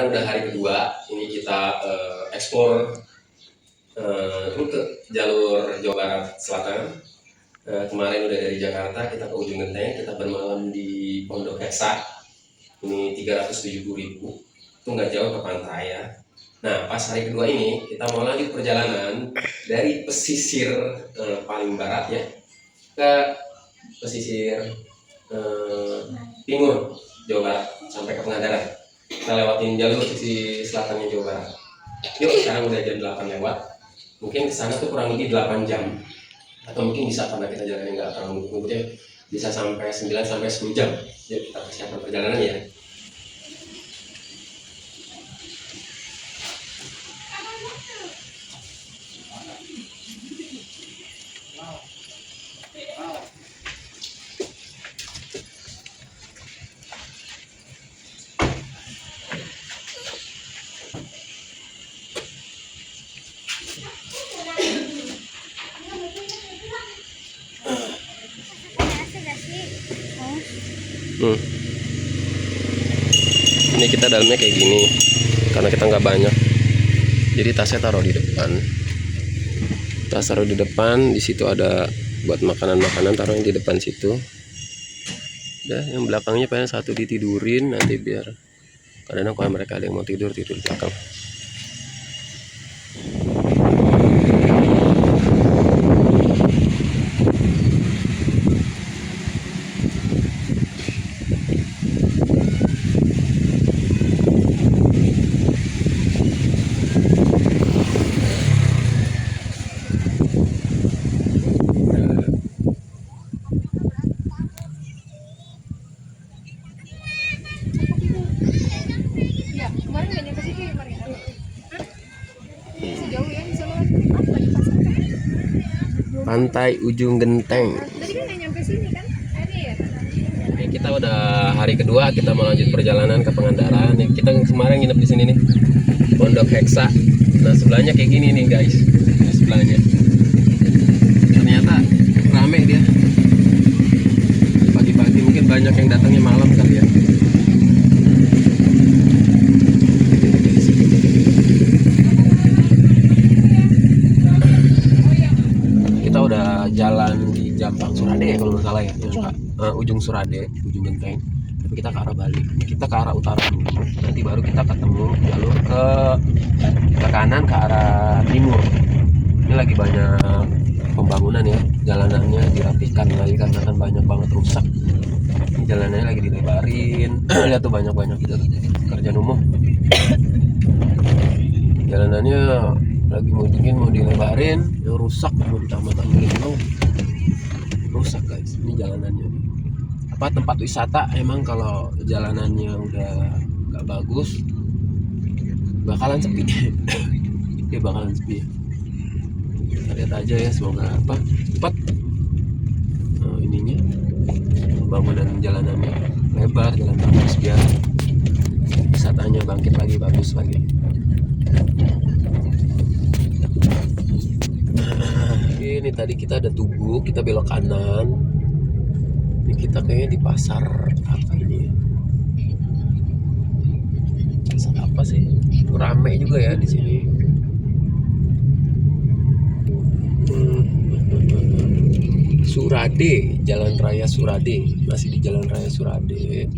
sekarang udah hari kedua, ini kita eksplor rute jalur Jawa Barat Selatan. Kemarin udah dari Jakarta, kita ke Ujung Genteng, kita bermalam di Pondok Heksa. Ini 370.000, itu nggak jauh ke pantai ya. Nah, pas hari kedua ini, kita mau lanjut perjalanan dari pesisir paling barat ya, ke pesisir timur Jawa Barat, sampai ke Pangandaran. Kita lewatin jalur sisi selatannya Jawa Barat. Yuk, sekarang udah jam 8 lewat. Mungkin kesana tuh kurang lebih 8 jam. Atau mungkin bisa karena kita jalannya nggak terlalu ngebut-ngebut ya, bisa sampai 9 sampai 10 jam. Yuk kita persiapkan perjalanan ya. Ini kita dalamnya kayak gini karena kita nggak banyak, jadi tasnya taruh di depan. Tas taruh di depan, di situ ada buat makanan-makanan, taruhnya di depan situ. Udah, yang belakangnya pengen satu ditidurin nanti, biar kadang-kadang kalau mereka ada yang mau tidur di belakang. Pantai Ujung Genteng. Ini kita udah hari kedua, kita mau lanjut perjalanan ke Pangandaran. Kita kemarin nginep di sini nih, Pondok Heksa. Nah sebelahnya kayak gini nih guys, nah, sebelahnya. Ternyata rame dia. Pagi-pagi mungkin banyak yang datangnya malam kali ya. Jalan di Jampang Surade ya kalau nggak salah ya, ujung Surade, Ujung Genteng. Tapi kita ke arah balik, kita ke arah utara dulu, nanti baru kita ketemu jalur ke kanan ke arah timur. Ini lagi banyak pembangunan ya, jalanannya dirapikan lagi karena kan banyak banget rusak. Ini jalanannya lagi dilebarin. Lihat tuh banyak gitu kerjaan umum. Jalanannya lagi mau dilebarin, yang rusak mau ditambah-tambahin rusak guys. Ini jalanannya apa, tempat wisata emang kalau jalanannya udah gak bagus bakalan sepi. Dia bakalan sepi. Kita lihat aja ya, semoga apa cepat ininya, pembangunan jalanannya lebar, jalan bagus biar wisatanya bangkit lagi, bagus lagi. Ini tadi kita ada Tugu, kita belok kanan. Ini kita kayaknya di pasar apa ini ya? Pasar apa sih? Rame juga ya di sini. Surade, Jalan Raya Surade, masih di Jalan Raya Surade.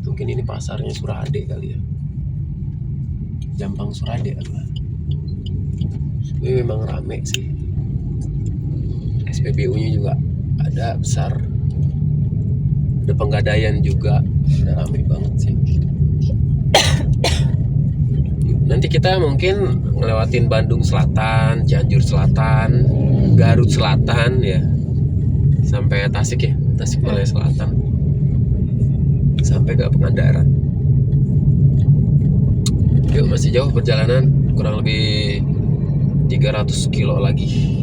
Mungkin ini pasarnya Surade kali ya. Jampang Surade apa? Ini memang rame sih. SPBU-nya juga ada besar, ada Penggadaian juga, ada rame banget sih. Nanti kita mungkin ngelewatin Bandung Selatan, Cianjur Selatan, Garut Selatan ya, sampai Tasik ya, Tasikmalaya Selatan, sampai ke Pangandaran. Yuk, masih jauh perjalanan, kurang lebih 300 kilo lagi.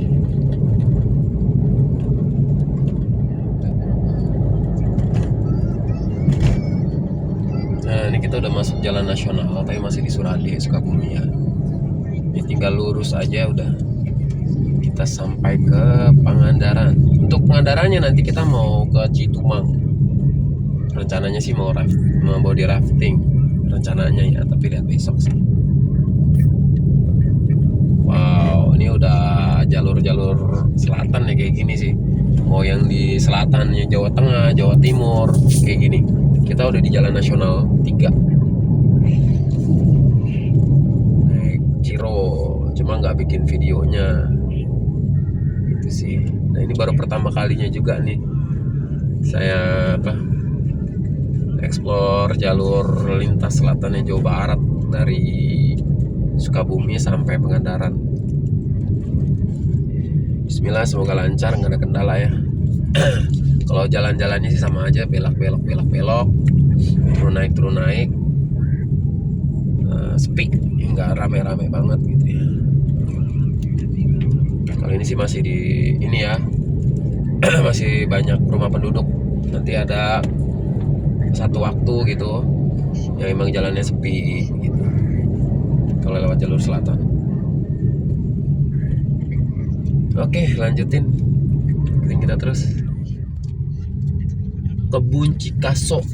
Nah, ini kita udah masuk jalan nasional, tapi masih di Surade, Sukabumi ya. Ini tinggal lurus aja udah kita sampai ke Pangandaran. Untuk Pangandarannya nanti kita mau ke Citumang. Rencananya sih mau body rafting rencananya ya, tapi lihat besok sih. Wow, ini udah jalur-jalur selatan ya kayak gini sih. Mau yang di selatannya Jawa Tengah, Jawa Timur kayak gini. Kita udah di Jalan Nasional 3 naik Ciro, cuma nggak bikin videonya itu sih. Nah ini baru pertama kalinya juga nih saya explore jalur lintas selatannya Jawa Barat dari Sukabumi sampai Pangandaran. Bismillah, semoga lancar, nggak ada kendala ya. Kalau jalan-jalannya sih sama aja, belok, turun naik, sepi, nggak rame-rame banget gitu ya. Kalau ini sih masih di ini ya, masih banyak rumah penduduk. Nanti ada satu waktu gitu yang emang jalannya sepi gitu kalau lewat jalur selatan. Oke, lanjutin kita terus. Kebun Cikaso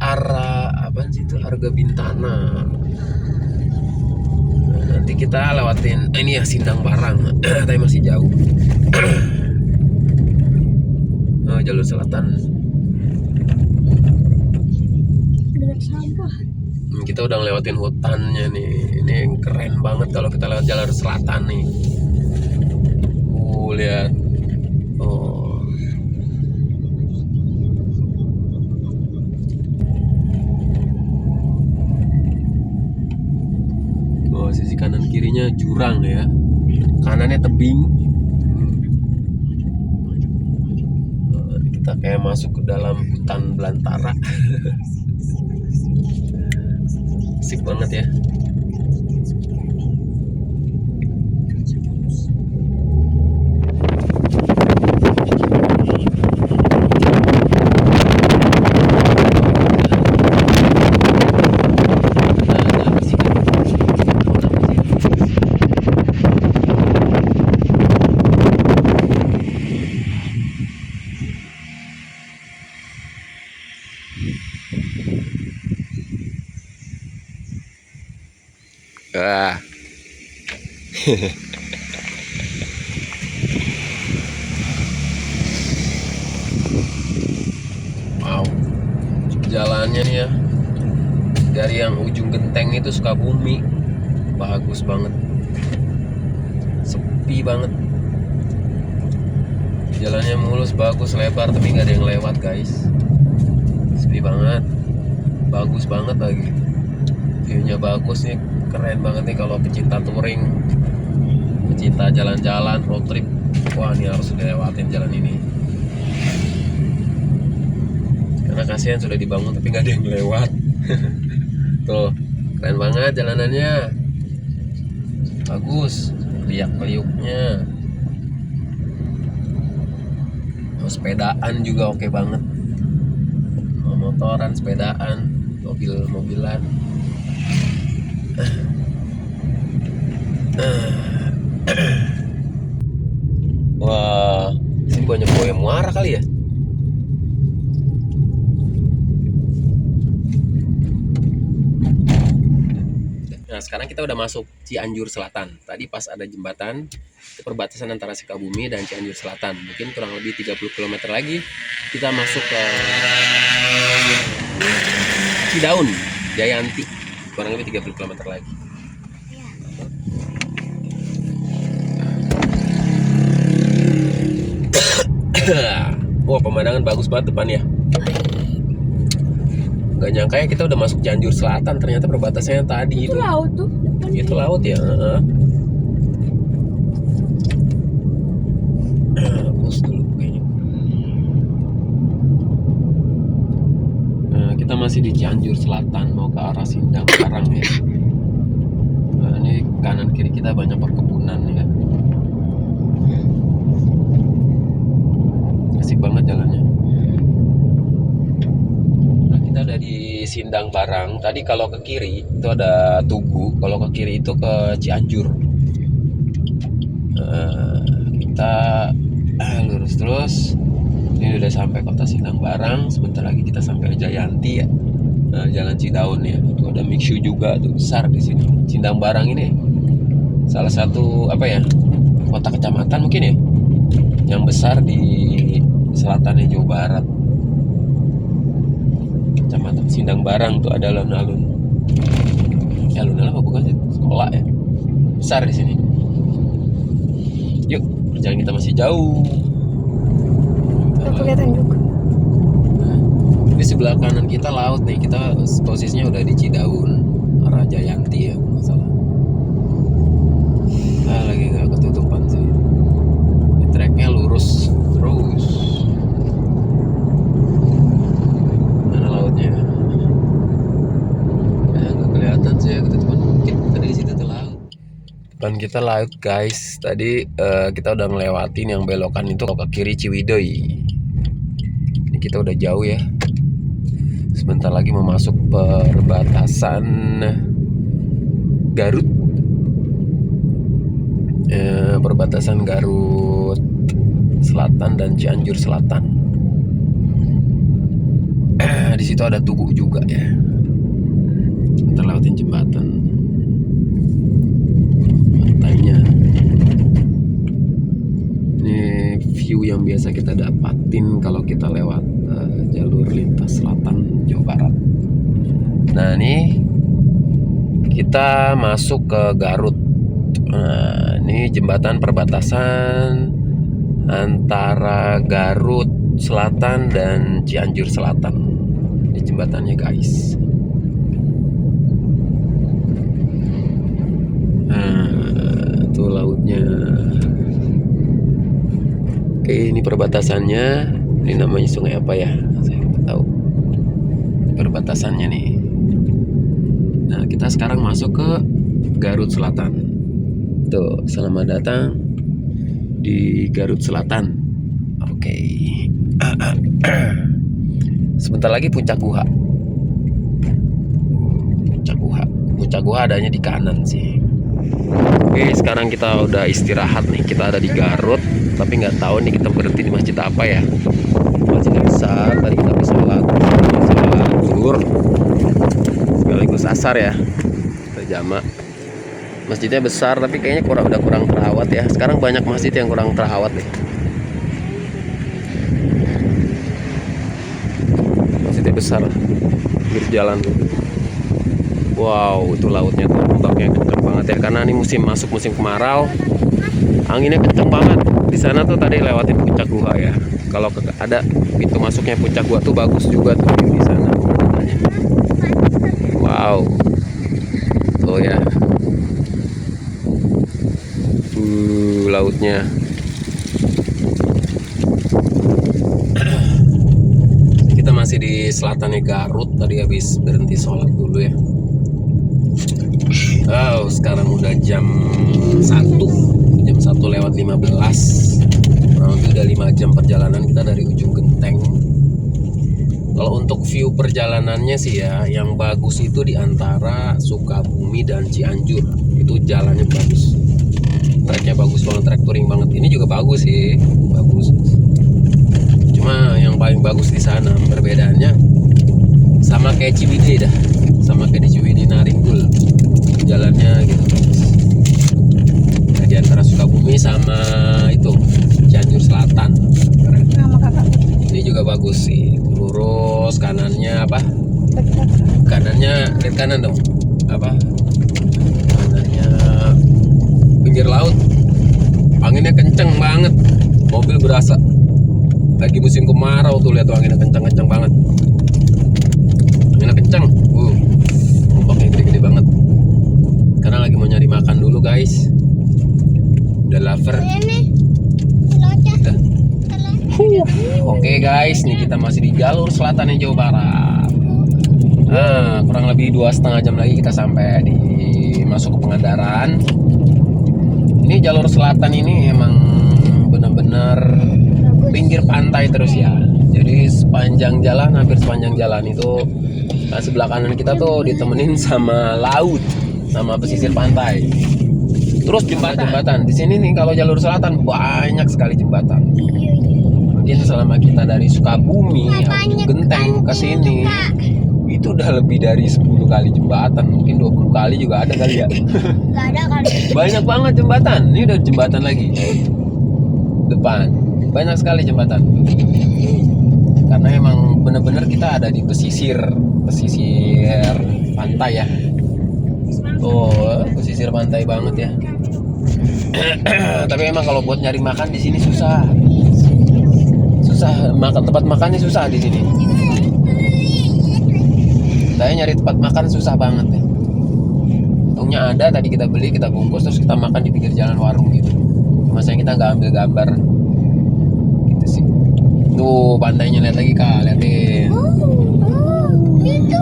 arah apa sih itu, Harga Bintana. Nah, nanti kita lewatin ini ya, Sindang Barang. Tapi masih jauh. Oh, jalur selatan. Sampah. Kita udah ngelewatin hutannya nih. Ini keren banget kalau kita lewat jalur selatan nih. Lihat. Oh. Oh, sisi kanan kirinya jurang ya. Kanannya tebing. Kita kayak masuk ke dalam hutan belantara. Asik banget ya. Wah. Wow. Jalannya nih ya, dari yang ujung genteng itu Sukabumi, bagus banget. Sepi banget. Jalannya mulus, bagus, lebar, tapi nggak ada yang lewat guys. Sepi banget. Bagus banget lagi. Viewnya bagus nih. Keren banget nih kalau pecinta touring, pecinta jalan-jalan, road trip. Wah, ini harus dilewatin jalan ini. Karena kasihan sudah dibangun tapi nggak ada yang lewat. Tuh, keren banget jalanannya. Bagus, liuk-liuknya. Sepedaan juga oke banget. Motoran, sepedaan, mobil-mobilan. Wah, sini banyak buaya muara kali ya. Nah, sekarang kita udah masuk Cianjur Selatan. Tadi pas ada jembatan, itu perbatasan antara Sukabumi dan Cianjur Selatan. Mungkin kurang lebih 30 km lagi kita masuk ke Cidaun, Jayanti. Kurang lebih 30 km lagi. Wah, pemandangan bagus banget depannya. Gak nyangka ya kita udah masuk Cianjur Selatan. Ternyata perbatasannya tadi itu laut tuh. Itu laut ya. Hapus dulu kayaknya. Nah, kita masih di Cianjur Selatan, mau ke arah Sindang Barang ya. Nah, ini kanan kiri kita banyak perkebunan ya. Asik banget jalannya. Nah, kita udah di Sindang Barang. Tadi kalau ke kiri itu ada Tugu, kalau ke kiri itu ke Cianjur. Kita lurus terus. Ini udah sampai kota Sindang Barang. Sebentar lagi kita sampai Jayanti ya. Jalan Cidaun ya. Tuh ada Mixu juga tuh besar di sini. Cindang Barang ini salah satu apa ya? Kota kecamatan mungkin ya yang besar di selatannya Jawa Barat. Kecamatan Sindang Barang tuh ada alun-alun. Ya alun-alun apa bukan sih? Sekolah ya. Besar di sini. Yuk, perjalanan kita masih jauh. Udah kelihatan juga. Di sebelah kanan kita laut nih. Kita posisinya udah di Cidaun, arah Jayanti ya, kalau nggak salah. Lagi nggak ketutupan sih. Ini treknya lurus terus. Mana lautnya? Nggak kelihatan sih ya, ketutupan. Mungkin tadi di situ tuh laut. Depan kita laut guys. Tadi kita udah ngelewatin yang belokan itu ke kiri Ciwidey. Ini kita udah jauh ya. Sebentar lagi mau masuk perbatasan Garut. Perbatasan Garut Selatan dan Cianjur Selatan. Di situ ada Tugu juga ya. Kita lewatin jembatan pantainya. Ini view yang biasa kita dapatin kalau kita lewat jalur lintas selatan Jawa Barat. Nah ini kita masuk ke Garut. Nah ini jembatan perbatasan antara Garut Selatan dan Cianjur Selatan. Ini jembatannya guys. Nah itu lautnya. Oke ini perbatasannya. Ini namanya sungai apa ya? Saya nggak tahu. Perbatasannya nih. Nah kita sekarang masuk ke Garut Selatan. Tuh, selamat datang di Garut Selatan. Oke. Sebentar lagi Puncak Guha. Puncak Guha adanya di kanan sih. Oke, sekarang kita udah istirahat nih. Kita ada di Garut, tapi nggak tahu nih kita berhenti di masjid apa ya. Masjid besar. Tadi kita bisa sholat zuhur sekaligus asar ya. Kita jamak. Masjidnya besar tapi kayaknya udah kurang terawat ya. Sekarang banyak masjid yang kurang terawat nih. Masjidnya besar, pinggir jalan tuh. Wow, itu lautnya tuh ombaknya kenceng banget ya. Karena ini masuk musim kemarau, anginnya kenceng banget. Di sana tuh tadi lewatin Puncak Guha ya. Kalau ada pintu masuknya Puncak Guha tuh bagus juga tuh di sana. Wow, tuh ya. Lautnya. Kita masih di selatannya Garut. Tadi habis berhenti sholat dulu ya. Oh, sekarang udah jam 1 lewat 15. Kurang lebih udah 5 jam perjalanan kita dari ujung genteng. Kalau untuk view perjalanannya sih ya, yang bagus itu di antara Sukabumi dan Cianjur. Itu jalannya bagus. Treknya bagus banget, trek touring banget. Ini juga bagus sih, bagus. Cuma yang paling bagus di sana perbedaannya sama kayak Ciwidey dah, sama kayak di Ciwidey Naringgul. Jalannya gitu. Nah, di antara Sukabumi sama itu Cianjur Selatan. Keren. Nama kakak. Ini juga bagus sih. Lurus kanannya apa? Kanannya lihat kanan dong. Apa? Kanannya pinggir laut. Anginnya kenceng banget. Mobil berasa lagi musim kemarau tuh, lihat tuh anginnya kenceng banget. Anginnya kenceng. Ombaknya gede-gede banget. Karena lagi mau nyari makan dulu guys. Udah lapar. Udah. Oke guys, nih kita masih di jalur selatannya Jawa Barat. Nah, kurang lebih 2,5 jam lagi kita sampai di masuk ke Pangandaran. Ini jalur selatan ini emang benar-benar pinggir pantai terus ya. Jadi sepanjang jalan, hampir sepanjang jalan itu sebelah kanan kita tuh ditemenin sama laut, sama pesisir pantai. Terus jembatan. Di sini nih kalau jalur selatan banyak sekali jembatan. Mungkin selama kita dari Sukabumi, Ujung Genteng ke sini, itu udah lebih dari 10 kali jembatan, mungkin 20 kali juga ada kali ya. Gak ada kali. Banyak banget jembatan. Ini udah jembatan lagi depan, banyak sekali jembatan. Karena emang bener-bener kita ada di pesisir pantai ya. Oh, pesisir pantai banget ya. Tapi emang kalau buat nyari makan di sini susah. Tempat makannya susah di sini. Saya nyari tempat makan susah banget ya. Untungnya ada, tadi kita beli, kita bungkus, terus kita makan di pinggir jalan warung gitu. Cuma sayang kita nggak ambil gambar gitu sih. Tuh pantainya, lihat lagi Kak, liatin. Itu.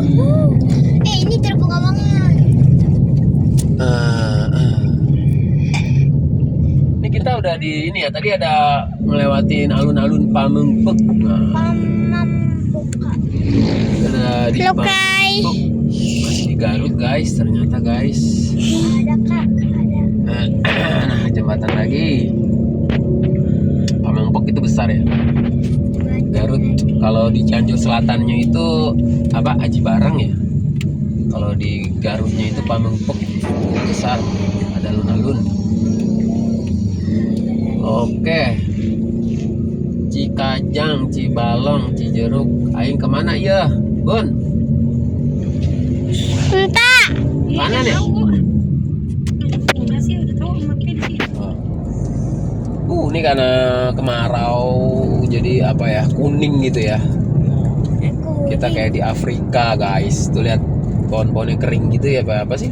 Ini terbuka banget. Ini kita udah di ini ya, tadi ada ngelewatin alun-alun Pamengpek. Pamampuka. Ada di Halo, Pamengpek. Masih di Garut guys, ternyata guys. Ada Kak, ada. Nah, jembatan lagi. Pamengpek itu besar ya. Garut kalau di Cianjur Selatannya itu apa? Aji Barang ya. Kalau di Garutnya itu Pamengpek besar, ada alun-alun. Oke. Cikajang, Cibalong, Cijeruk. Aing kemana ya, Bun? Entah. Mana nih? Ini karena kemarau jadi apa ya, kuning gitu ya. Kita kayak di Afrika guys. Tuh lihat pohon-pohonnya kering gitu ya, apa sih?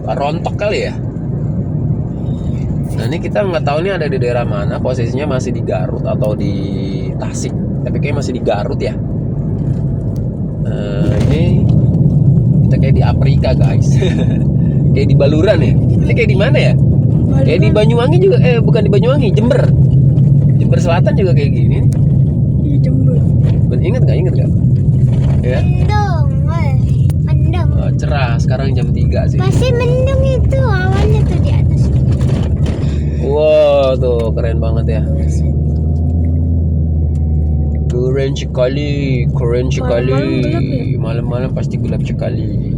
Rontok kali ya. Nah ini kita nggak tahu nih ada di daerah mana, posisinya masih di Garut atau di Tasik. Tapi kayak masih di Garut ya. Ini kita kayak di Afrika guys. Kayak di Baluran ya. Ini kayak di mana ya? Kayak di Banyuwangi juga, bukan di Banyuwangi, Jember Selatan juga kayak gini. Di Jember. Ingat nggak? Ya. Mendung. Oh, cerah. Sekarang jam 3 sih. Pasti mendung itu awannya tuh di atas. Wow, tuh keren banget ya. Keren sekali. Malam-malam pasti gelap sekali.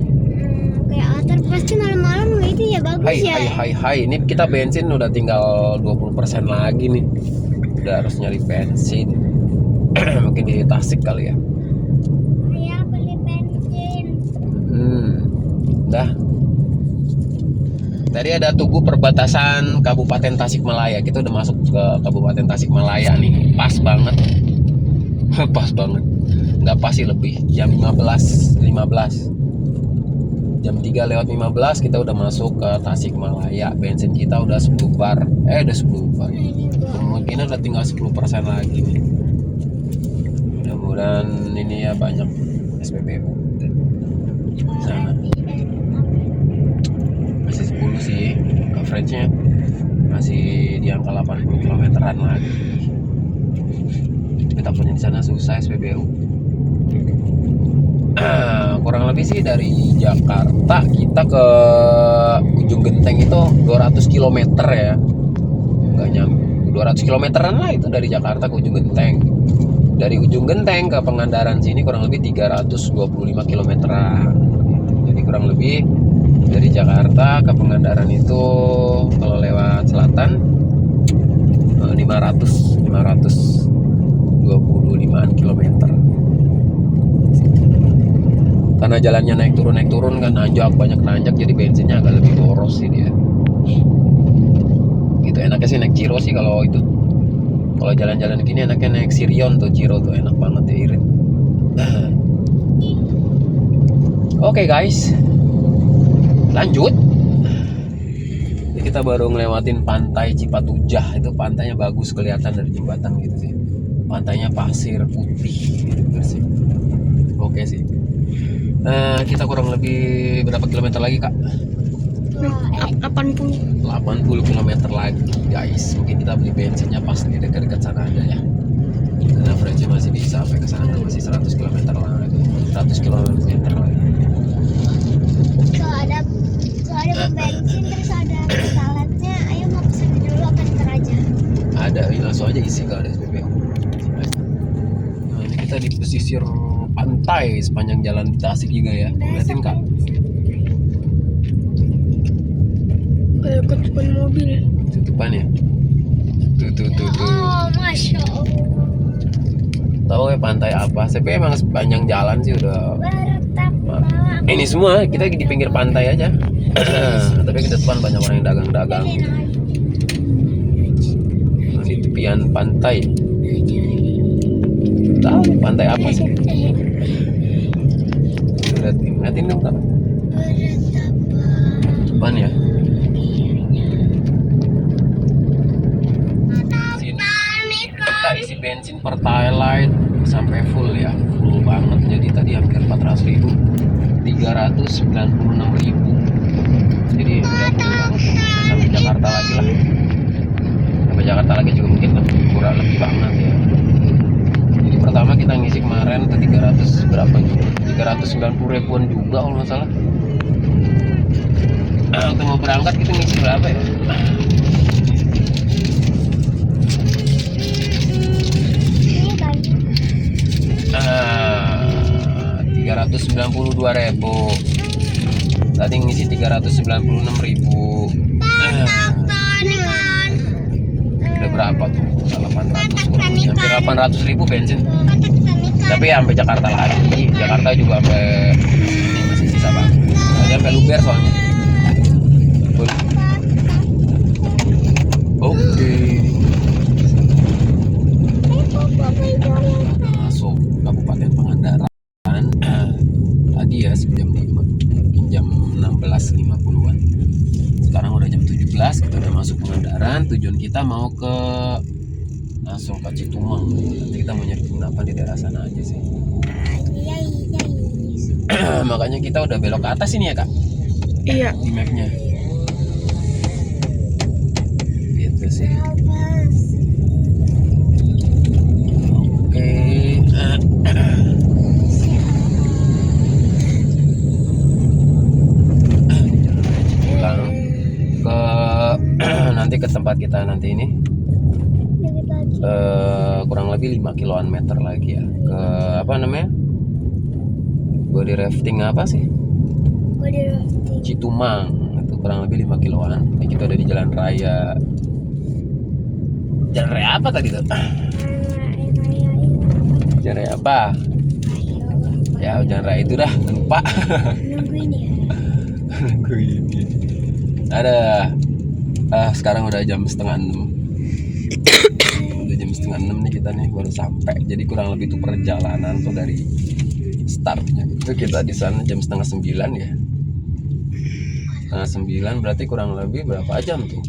Kayak atar pasti malam-malam gitu ya, bagus ya. Hai. Ini kita bensin udah tinggal 20% lagi nih. Udah harus nyari bensin. Mungkin di Tasik kali ya. Saya beli bensin. Dah. Tadi ada tugu perbatasan Kabupaten Tasikmalaya. Kita udah masuk ke Kabupaten Tasikmalaya nih. Pas banget. Nggak pas sih, lebih. Jam 15. Jam 3:15 kita udah masuk ke Tasikmalaya. Bensin kita udah 10 bar. Udah 10 bar. Kemungkinan udah tinggal 10% lagi nih. Mudah-mudahan ini ya banyak SPBU di sana. Masih 10 sih coveragenya, masih di angka 80 kilometeran lagi. Tapi takutnya di sana susah SPBU. Kurang lebih sih dari Jakarta kita ke ujung genteng itu 200 km ya, nggak nyampe 200 kilometeran lah itu dari Jakarta ke ujung genteng. Dari ujung genteng ke Pangandaran sini kurang lebih 325 kilometeran. Jadi kurang lebih dari Jakarta ke Pangandaran itu kalau lewat selatan 525 kilometer. Karena jalannya naik turun kan, banyak nanjak, jadi bensinnya agak lebih boros sih dia. Gitu enaknya sih naik Ciro sih kalau itu. Kalau jalan-jalan gini enaknya naik Sirion tuh, Ciro tuh enak banget ya, irit. Oke guys, lanjut. Jadi kita baru ngelewatin pantai Cipatujah. Itu pantainya bagus kelihatan dari jembatan gitu sih. Pantainya pasir putih gitu bersih. Oke sih. Kita kurang lebih berapa kilometer lagi Kak? 80 kilometer lagi guys. Mungkin kita beli bensinnya pas di dekat-dekat sana aja ya. Karena average masih bisa sampai ke sana, masih 100 km lagi. 100 km lagi. Kalau ada bensin terus ada pertalatnya, ayo mau kesana dulu apa ntar aja? Ada, langsung aja isi kalau ada SPBU. Nah, ini kita di pesisir pantai sepanjang jalan di Tasik juga ya. Liatin Kak. Kayak ketupan mobil. Tutupan ya. Tuh. Oh, masya Allah. Tahu ya pantai apa? Tapi emang sepanjang jalan sih udah. Bertapa. Ini semua kita di pinggir pantai aja. Tapi ke depan banyak orang yang dagang-dagang. Di tepian pantai. Tahu pantai apa sih? Liatin dong Kak. Depan ya. Kita isi bensin Pertalite sampai full ya, full banget. Jadi tadi hampir 400.000, 396.000. Jadi udah full banget. Sampai Jakarta lagi lah. Sampai Jakarta lagi juga mungkin kurang lebih banget ya. Jadi pertama kita ngisi kemarin ke 300 berapa juga? 390 ribuan juga kalau nggak salah. Waktu mau berangkat kita ngisi berapa ya? Ini banyak. 392.000. Tadi ngisi 396.000. Udah berapa tuh? 800 kurang lebih. Hampir 800.000 bensin. Tapi sampai Jakarta lagi. Jakarta juga sampai ini masih sisa banget. Tadi sampai Luber soalnya. Oke. Masuk Kabupaten Pangandaran. Tadi ya jam 5, jam 16.50-an. Sekarang udah jam 17, kita udah masuk Pangandaran. Tujuan kita mau ke langsung ke Citumang. Nanti kita mau nyari penginapan di daerah sana aja sih. Makanya kita udah belok ke atas ini ya Kak? Iya. Di mapnya. Gitu sih. Oke. Pulang ke nanti ke tempat kita nanti ini. Kurang lebih 5 kilometer lagi ya ke apa namanya, body rafting apa sih, Citumang. Itu kurang lebih 5 kiloan. Ini kita udah di jalan raya apa tadi tuh? Jalan raya apa ya, jalan raya itu dah, lupa. Nunggu ini ada sekarang udah jam 5:30. Udah jam 5:30 nih kita nih baru sampai. Jadi kurang lebih tuh perjalanan tuh dari startnya itu kita di sana jam 8:30 ya. 8:30 berarti kurang lebih berapa jam tuh?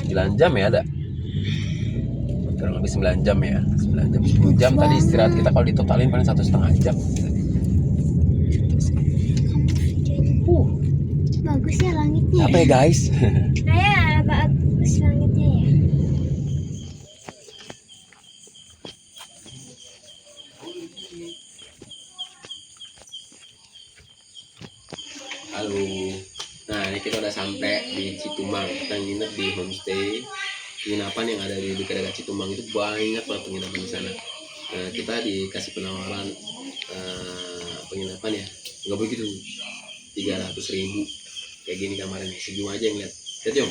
9 jam ya ada. Kurang lebih 9 jam ya. 9 jam 10 jam tadi istirahat kita kalau ditotalin paling 1,5 jam. Gitu sih. Bagus ya langitnya. Apa ya guys? Kayak bagus langitnya ya. Halo. Nah, ini kita udah sampai di Citumang. Kita nginep di homestay. Penginapan yang ada di dekat Citumang itu banyak banget penginapan di sana. Nah, kita dikasih penawaran penginapan ya. Nggak begitu. 300.000. Kayak gini kamarnya. Segitu aja yang lihat. Lihat Jom.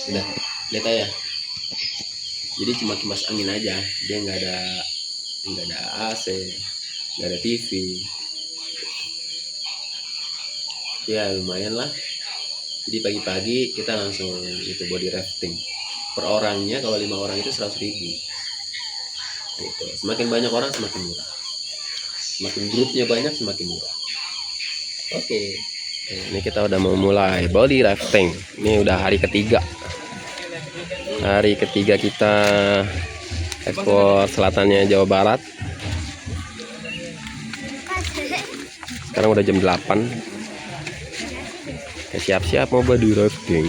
Udah, lihat aja. Jadi cuma kipas angin aja, dia nggak ada AC, nggak ada TV. Ya lumayan lah. Jadi pagi-pagi kita langsung itu body rafting. Per orangnya kalau 5 orang itu 100.000. Gitu. Semakin banyak orang semakin murah. Semakin grupnya banyak semakin murah. Oke. Ini kita udah mau mulai body rafting. Ini udah hari ketiga. Hari ketiga kita ekspor selatannya Jawa Barat. Sekarang udah jam 8. Siap-siap mau body rafting.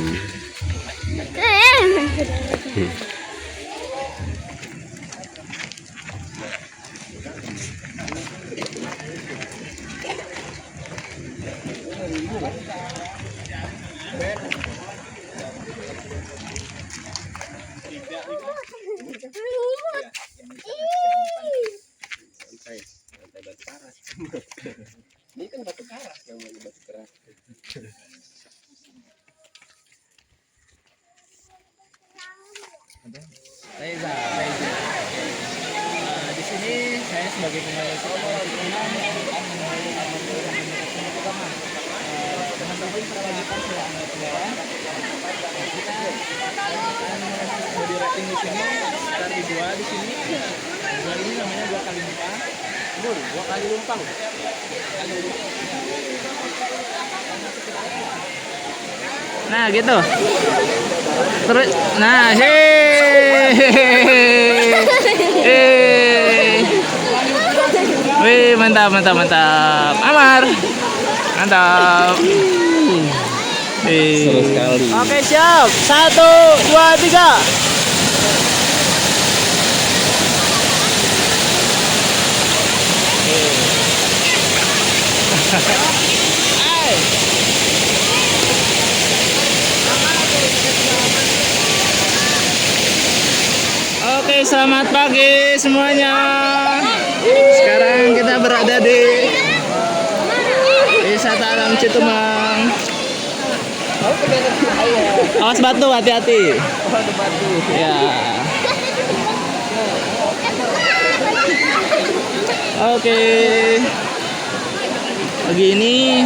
karas. Ini kan batu karas yang namanya batu keras. Reza. Di sini saya sebagai pemain sepak teman-teman kita lanjutkan selanjutnya. Kita body rating di sini sekitar di dua di sini. Dua ini namanya 2 kali numpang. 2 kali numpang. Nah gitu. Terus, nah wih, mantap. Amar, mantap. Seru sekali. Oke, siap. 1, 2, 3. Oke, selamat pagi semuanya. Sekarang kita berada di wisata alam Citumang. Awas batu, hati-hati. Ya. Oke. Pagi ini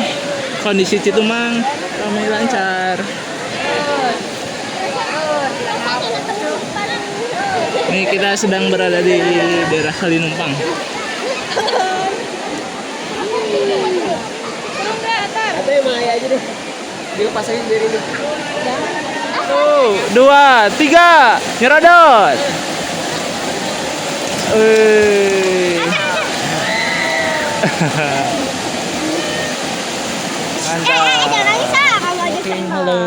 kondisi Citumang ramai lancar. Ini kita sedang berada di daerah Kalinumpang. Atau emang aja deh. Dia pasangin dari ini. 1, 2, 3, nyerodot. Mantap. Jangan nangis ah, kamu aja Oke, halo.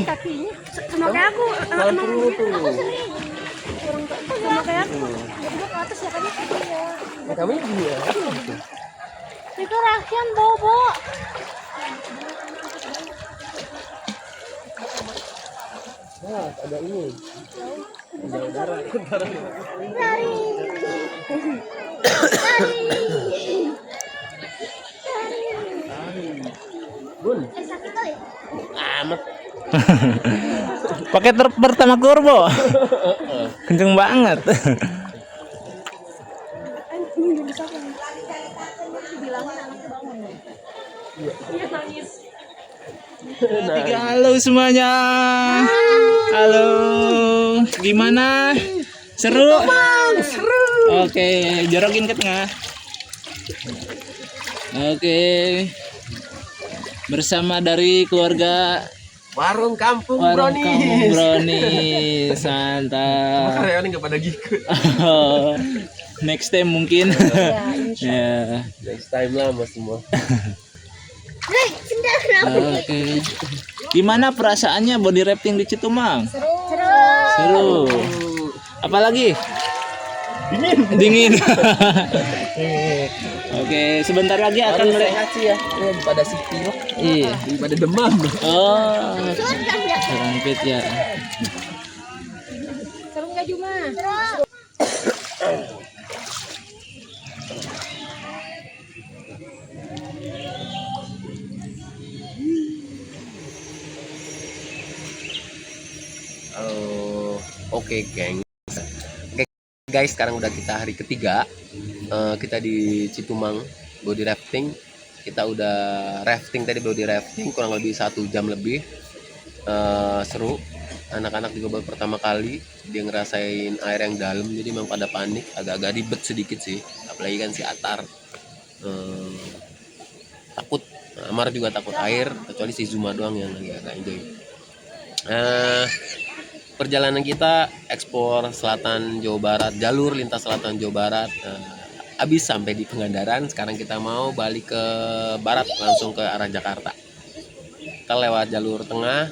kakinya sama kayak aku. Sama kayak aku. Jadi ke atas ya kan? Kamu gini ya. Itu Rakyat bobo. Nah, ada ini. Ada udara. Lari. Bun, Sakit kali. amat. Pakai truk pertama turbo. Kenceng banget. Tiga halo semuanya. Halo. Gimana? Seru? Oke, jorokin ke tengah. Oke. Bersama dari keluarga Warung Kampung Warung Brownies. Kampung Brownies. Santai. Karyawan nggak pada ngikut. Next time mungkin. Ya. Next time lah mas semua. Oke. Gimana perasaannya body rafting di Citumang? Seru. Seru. Apalagi? Dingin. Oke, sebentar lagi akan Sehat sih ya. Pada sipil. Iya. Pada demam. Oh. Serampit ya. Seru nggak Juma? Oke, geng. Oke, guys, sekarang udah kita hari ketiga. Kita di Citumang body rafting. Kita udah rafting tadi, body rafting kurang lebih 1 jam lebih. Seru. Anak-anak juga baru pertama kali dia ngerasain air yang dalam, jadi memang pada panik, agak-agak ribet sedikit sih. Apalagi kan si Atar takut, Amar juga takut air, kecuali si Zuma doang yang lagi agak enjoy. Perjalanan kita ekspor selatan Jawa Barat, jalur lintas selatan Jawa Barat, habis sampai di Pangandaran. Sekarang kita mau balik ke barat langsung ke arah Jakarta. Kita lewat jalur tengah,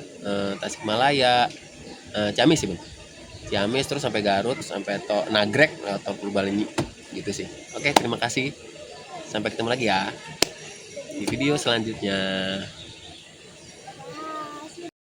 Tasikmalaya, Ciamis sih bang, Ciamis terus sampai Garut, sampai Nagrek atau Purbalingga gitu sih. Oke, terima kasih, sampai ketemu lagi ya di video selanjutnya.